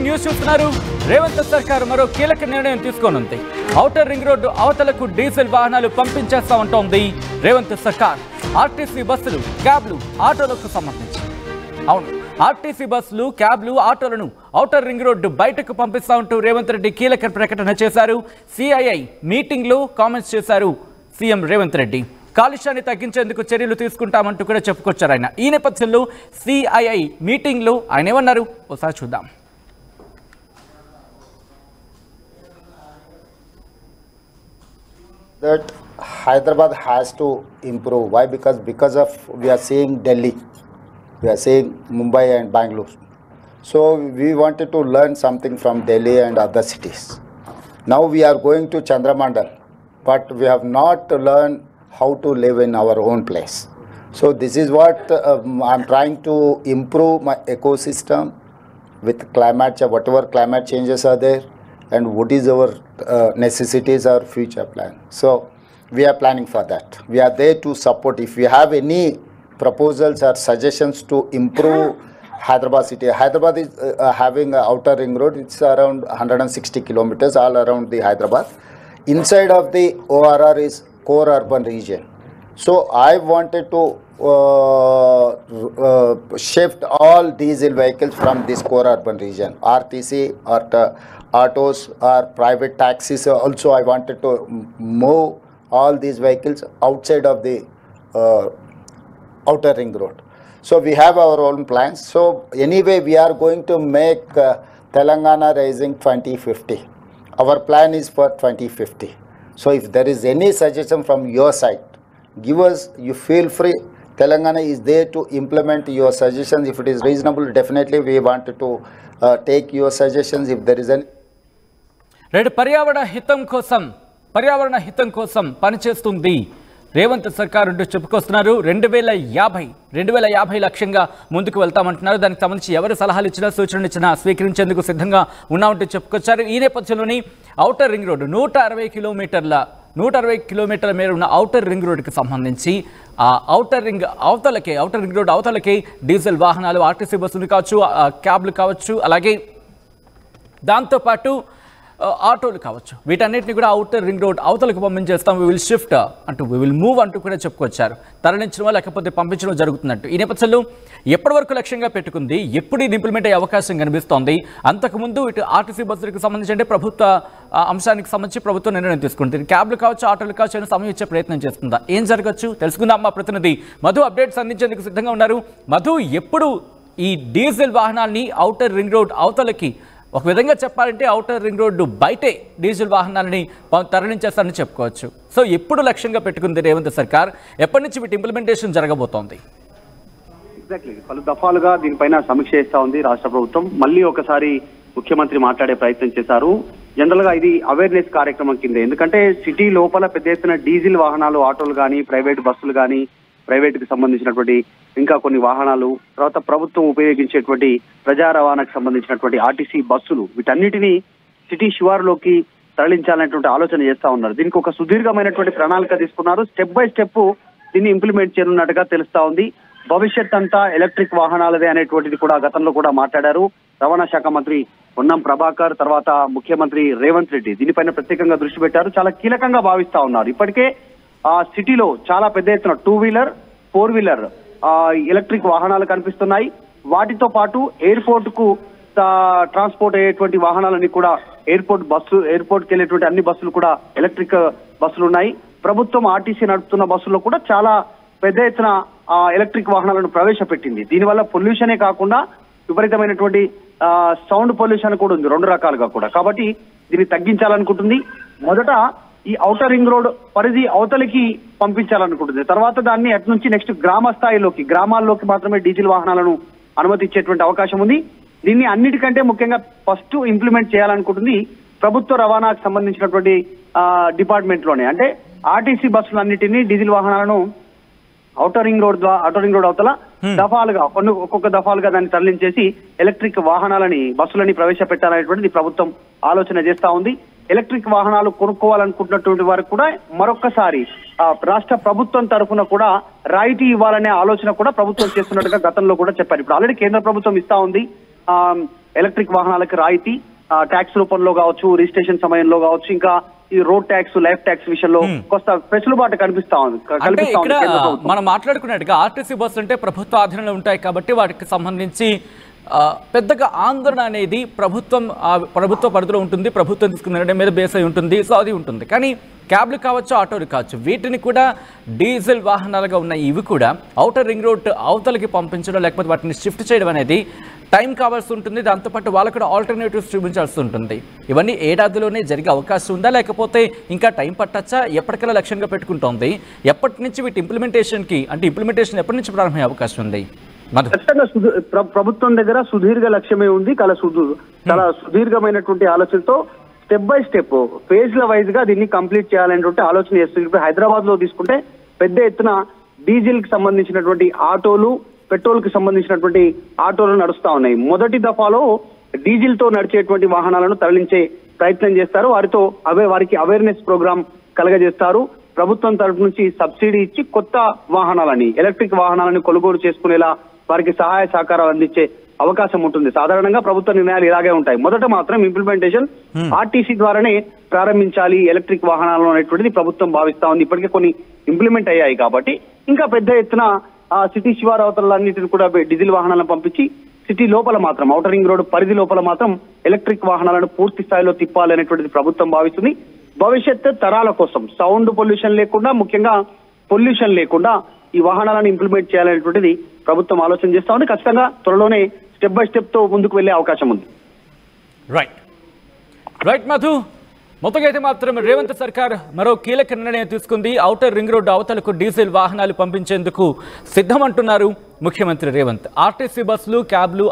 News చూస్తున్నారు. రేవంత్ సర్కార్ మరో కీలక నిర్ణయం తీసుకోనుంది. ఔటర్ రింగ్ రోడ్డు అవతలకు డీజిల్ వాహనాలు పంపించేస్తామంటోంది రేవంత్ సర్కార్. ఆర్టీసీ బస్సులు, క్యాబ్లు, ఆటోలకు సంబంధించి. అవును, ఆర్టీసీ బస్సులు, క్యాబ్లు, ఆటోలను ఔటర్ రింగ్ రోడ్డు బయటకు పంపిస్తా ఉంటూ రేవంత్ రెడ్డి కీలక ప్రకటన చేశారు. సిఐఐ మీటింగ్లో కామెంట్స్ చేశారు సీఎం రేవంత్ రెడ్డి. కాలుష్యాన్ని తగ్గించేందుకు చర్యలు తీసుకుంటామంటూ కూడా చెప్పుకొచ్చారు ఆయన. ఈ నేపథ్యంలో సిఐఐ మీటింగ్లో ఆయన ఏమన్నారు ఒకసారి చూద్దాం. That Hyderabad has to improve. Why? Because of we are seeing Delhi, we are seeing Mumbai and Bangalore. So we wanted to learn something from Delhi and other cities. Now we are going to Chandramandal, but we have not learned how to live in our own place. So this is what I'm trying to improve my ecosystem with climate change, whatever climate changes are there, and what is our necessities, our future plan. So we are planning for that. We are there to support. If you have any proposals or suggestions to improve Hyderabad city. Hyderabad is having an outer ring road. It's around 160 kilometers all around the Hyderabad. Inside of the ORR is core urban region. So I wanted to shift all diesel vehicles from this core urban region. RTC or autos or private taxis also I wanted to move all these vehicles outside of the outer ring road. So we have our own plans. So anyway we are going to make Telangana Rising 2050. Our plan is for 2050. So if there is any suggestion from your side, give us, you feel free. Telangana is there to implement your suggestions. If it is reasonable, definitely we want to take your suggestions. If there is any Reddy పర్యావరణ హితం కోసం పనిచేస్తుంది రేవంత్ సర్కార్ చెప్పుకొస్తున్నారు. 2050 లక్ష్యంగా ముందుకు వెళ్తామంటున్నారు. దానికి సంబంధించి ఎవరు సలహాలు ఇచ్చినా, సూచనలు ఇచ్చినా స్వీకరించేందుకు సిద్ధంగా ఉన్నామంటూ చెప్పుకొచ్చారు. ఈ నేపథ్యంలోని ఔటర్ రింగ్ రోడ్డు 160 కిలోమీటర్ల మేర ఉన్న ఔటర్ రింగ్ రోడ్డుకి సంబంధించి ఆ ఔటర్ రింగ్ రోడ్ అవతలకే డీజిల్ వాహనాలు, ఆర్టీసీ బస్సులు కావచ్చు, క్యాబ్లు కావచ్చు, అలాగే దాంతోపాటు ఆటోలు కావచ్చు, వీటన్నిటిని కూడా ఔటర్ రింగ్ రోడ్ అవతలకు పంపించేస్తాం. వి విల్ షిఫ్ట్ అంటూ, వి విల్ మూవ్ అంటూ కూడా చెప్పుకొచ్చారు. తరలించడం లేకపోతే పంపించడం జరుగుతున్నట్టు. ఈ నేపథ్యంలో ఎప్పటి వరకు లక్ష్యంగా పెట్టుకుంది, ఎప్పుడు ఇది ఇంప్లిమెంట్ అయ్యే అవకాశం కనిపిస్తోంది? అంతకుముందు ఇటు ఆర్టీసీ బస్సులకు సంబంధించి అంటే ప్రభుత్వ అంశానికి సంబంధించి ప్రభుత్వం నిర్ణయం తీసుకుంటుంది. క్యాబ్లు కావచ్చు, ఆటోలు కావచ్చు అని సమయం ఇచ్చే ప్రయత్నం చేస్తుందా? ఏం జరగచ్చు తెలుసుకుందాం. మా ప్రతినిధి మధు అప్డేట్స్ అందించేందుకు సిద్ధంగా ఉన్నారు. మధు, ఎప్పుడు ఈ డీజిల్ వాహనాల్ని ఔటర్ రింగ్ రోడ్ అవతలకి, ఒక విధంగా చెప్పాలంటే ఔటర్ రింగ్ రోడ్డు బయటే డీజిల్ వాహనాలని తరలించేస్తారని చెప్పుకోవచ్చు. సో ఎప్పుడు లక్ష్యంగా పెట్టుకుంది రేవంత్ సర్కార్? ఎప్పటి నుంచి వీటి ఇంప్లిమెంటేషన్ జరగబోతోంది? ఎగ్జాక్ట్లీ, పలు దఫాలుగా దీనిపైన సమీక్ష చేస్తా ఉంది రాష్ట్ర ప్రభుత్వం. మళ్ళీ ఒకసారి ముఖ్యమంత్రి మాట్లాడే ప్రయత్నం చేశారు. జనరల్ గా ఇది అవేర్నెస్ కార్యక్రమం కింద, ఎందుకంటే సిటీ లోపల పెద్ద ఎత్తున డీజిల్ వాహనాలు, ఆటోలు కానీ, ప్రైవేట్ బస్సులు కానీ, ప్రైవేట్ కి సంబంధించినటువంటి ఇంకా కొన్ని వాహనాలు, తర్వాత ప్రభుత్వం ఉపయోగించేటువంటి ప్రజా రవాణాకు సంబంధించినటువంటి ఆర్టీసీ బస్సులు, వీటన్నిటినీ సిటీ శివారులోకి తరలించాలనేటువంటి ఆలోచన చేస్తా ఉన్నారు. దీనికి ఒక సుదీర్ఘమైనటువంటి ప్రణాళిక తీసుకున్నారు. స్టెప్ బై స్టెప్ దీన్ని ఇంప్లిమెంట్ చేయనున్నట్టుగా తెలుస్తా ఉంది. భవిష్యత్ అంతా ఎలక్ట్రిక్ వాహనాలదే అనేటువంటిది కూడా గతంలో కూడా మాట్లాడారు రవాణా శాఖ మంత్రి పొన్నం ప్రభాకర్, తర్వాత ముఖ్యమంత్రి రేవంత్ రెడ్డి దీనిపైన ప్రత్యేకంగా దృష్టి పెట్టారు. చాలా కీలకంగా భావిస్తా ఉన్నారు. ఇప్పటికే సిటీలో చాలా పెద్ద ఎత్తున 2 వీలర్ 4 వీలర్ ఎలక్ట్రిక్ వాహనాలు కనిపిస్తున్నాయి. వాటితో పాటు ఎయిర్పోర్ట్ కు ట్రాన్స్పోర్ట్ అయ్యేటువంటి వాహనాలన్నీ కూడా, ఎయిర్పోర్ట్కి వెళ్ళేటువంటి అన్ని బస్సులు కూడా ఎలక్ట్రిక్ బస్సులు ఉన్నాయి. ప్రభుత్వం ఆర్టీసీ నడుపుతున్న బస్సుల్లో కూడా చాలా పెద్ద ఎత్తున ఎలక్ట్రిక్ వాహనాలను ప్రవేశపెట్టింది. దీనివల్ల పొల్యూషనే కాకుండా విపరీతమైనటువంటి సౌండ్ పొల్యూషన్ కూడా ఉంది, 2 రకాలుగా కూడా. కాబట్టి దీన్ని తగ్గించాలనుకుంటుంది. మొదట ఈ ఔటర్ రింగ్ రోడ్ పరిధి అవతలికి పంపించాలనుకుంటుంది. తర్వాత దాన్ని అటు నుంచి నెక్స్ట్ గ్రామాల్లోకి మాత్రమే డీజిల్ వాహనాలను అనుమతి ఇచ్చేటువంటి అవకాశం ఉంది. దీన్ని అన్నిటికంటే ముఖ్యంగా ఫస్ట్ ఇంప్లిమెంట్ చేయాలనుకుంటుంది ప్రభుత్వ రవాణాకు సంబంధించినటువంటి డిపార్ట్మెంట్ లోనే. అంటే ఆర్టీసీ బస్సులన్నిటినీ, డీజిల్ వాహనాలను ఔటర్ రింగ్ రోడ్ అవతల దఫాలుగా ఒక్కొక్క దఫాలుగా దాన్ని తరలించేసి ఎలక్ట్రిక్ వాహనాలని, బస్సులని ప్రవేశపెట్టాలనేటువంటిది ప్రభుత్వం ఆలోచన చేస్తా ఉంది. ఎలక్ట్రిక్ వాహనాలు కొనుక్కోవాలనుకుంటున్నటువంటి వారికి కూడా మరొక్కసారి రాష్ట్ర ప్రభుత్వం తరఫున కూడా రాయితీ ఇవ్వాలనే ఆలోచన కూడా ప్రభుత్వం చేస్తున్నట్టుగా గతంలో కూడా చెప్పారు. ఇప్పుడు ఆల్రెడీ కేంద్ర ప్రభుత్వం ఇస్తా ఉంది. ఎలక్ట్రిక్ వాహనాలకి రాయితీ ట్యాక్స్ రూపంలో కావచ్చు, రిజిస్ట్రేషన్ సమయంలో కావచ్చు, ఇంకా ఈ రోడ్ ట్యాక్స్, లైఫ్ ట్యాక్స్ విషయంలో కొంత వెసులుబాటు కనిపిస్తా ఉంది. మనం మాట్లాడుకున్నట్టుగా ఆర్టీసీ బస్సు అంటే ప్రభుత్వ ఆధీనంలో ఉంటాయి కాబట్టి వాటికి సంబంధించి పెద్దగా ఆందోళన అనేది ప్రభుత్వ పరిధిలో ఉంటుంది, ప్రభుత్వం తీసుకున్న నిర్ణయం మీద బేస్ అయి ఉంటుంది, సో అది ఉంటుంది. కానీ క్యాబ్లు కావచ్చు, ఆటోలు కావచ్చు, వీటిని కూడా డీజిల్ వాహనాలుగా ఉన్నాయి. ఇవి కూడా ఔటర్ రింగ్ రోడ్ అవతలకి పంపించడం లేకపోతే వాటిని షిఫ్ట్ చేయడం అనేది టైం కావాల్సి ఉంటుంది. దాంతోపాటు వాళ్ళకు కూడా ఆల్టర్నేటివ్స్ చూపించాల్సి ఉంటుంది. ఇవన్నీ ఏడాదిలోనే జరిగే అవకాశం ఉందా, లేకపోతే ఇంకా టైం పట్టచ్చా? ఎప్పటికల్లా లక్ష్యంగా పెట్టుకుంటోంది? ఎప్పటి నుంచి వీటి ఇంప్లిమెంటేషన్ ఎప్పటి నుంచి ప్రారంభమయ్యే అవకాశం ఉంది? ఖచ్చితంగా ప్రభుత్వం దగ్గర సుదీర్ఘ లక్ష్యమే ఉంది. చాలా సుదీర్ఘమైనటువంటి ఆలోచనతో స్టెప్ బై స్టెప్ ఫేజ్ల వైజ్ గా దీన్ని కంప్లీట్ చేయాలనేటువంటి ఆలోచన చేస్తుంది. ఇప్పుడు హైదరాబాద్ లో తీసుకుంటే పెద్ద ఎత్తున డీజిల్ కి సంబంధించినటువంటి ఆటోలు, పెట్రోల్ కి సంబంధించినటువంటి ఆటోలు నడుస్తా ఉన్నాయి. మొదటి దఫాలో డీజిల్ తో నడిచేటువంటి వాహనాలను తరలించే ప్రయత్నం చేస్తారు. వారికి అవేర్నెస్ ప్రోగ్రామ్ కలగజేస్తారు. ప్రభుత్వం తరఫు నుంచి సబ్సిడీ ఇచ్చి కొత్త వాహనాలని, ఎలక్ట్రిక్ వాహనాలను కొనుగోలు చేసుకునేలా వారికి సహాయ సహకారాలు అందించే అవకాశం ఉంటుంది. సాధారణంగా ప్రభుత్వ నిర్ణయాలు ఇలాగే ఉంటాయి. మొదట మాత్రం ఇంప్లిమెంటేషన్ ఆర్టీసీ ద్వారానే ప్రారంభించాలి ఎలక్ట్రిక్ వాహనాలు అనేటువంటిది ప్రభుత్వం భావిస్తా ఉంది. ఇప్పటికే కొన్ని ఇంప్లిమెంట్ అయ్యాయి కాబట్టి ఇంకా పెద్ద ఎత్తున సిటీ శివారవతలన్నింటిని కూడా డీజిల్ వాహనాలను పంపించి సిటీ లోపల మాత్రం, ఔటర్ రింగ్ రోడ్ పరిధి లోపల మాత్రం ఎలక్ట్రిక్ వాహనాలను పూర్తి స్థాయిలో తిప్పాలనేటువంటిది ప్రభుత్వం భావిస్తుంది. భవిష్యత్ తరాల కోసం సౌండ్ పొల్యూషన్ లేకుండా, ముఖ్యంగా పొల్యూషన్ లేకుండా ఈ వాహనాలను ఇంప్లిమెంట్ చేయాలనేటువంటిది ప్రభుత్వం ఆలోచన చేస్తా ఉంది. ఖచ్చితంగా త్వరలోనే స్టెప్ బై స్టెప్ తో ముందుకు వెళ్లే అవకాశం ఉంది. రైట్ మధు, మొత్తంగా అయితే మాత్రం రేవంత్ సర్కార్ మరో కీలక నిర్ణయం తీసుకుంది. ఔటర్ రింగ్ రోడ్డు అవతలకు డీజిల్ వాహనాలు పంపించేందుకు సిద్ధమంటున్నారు ముఖ్యమంత్రి రేవంత్. ఆర్టీసీ బస్సులు, క్యాబ్లు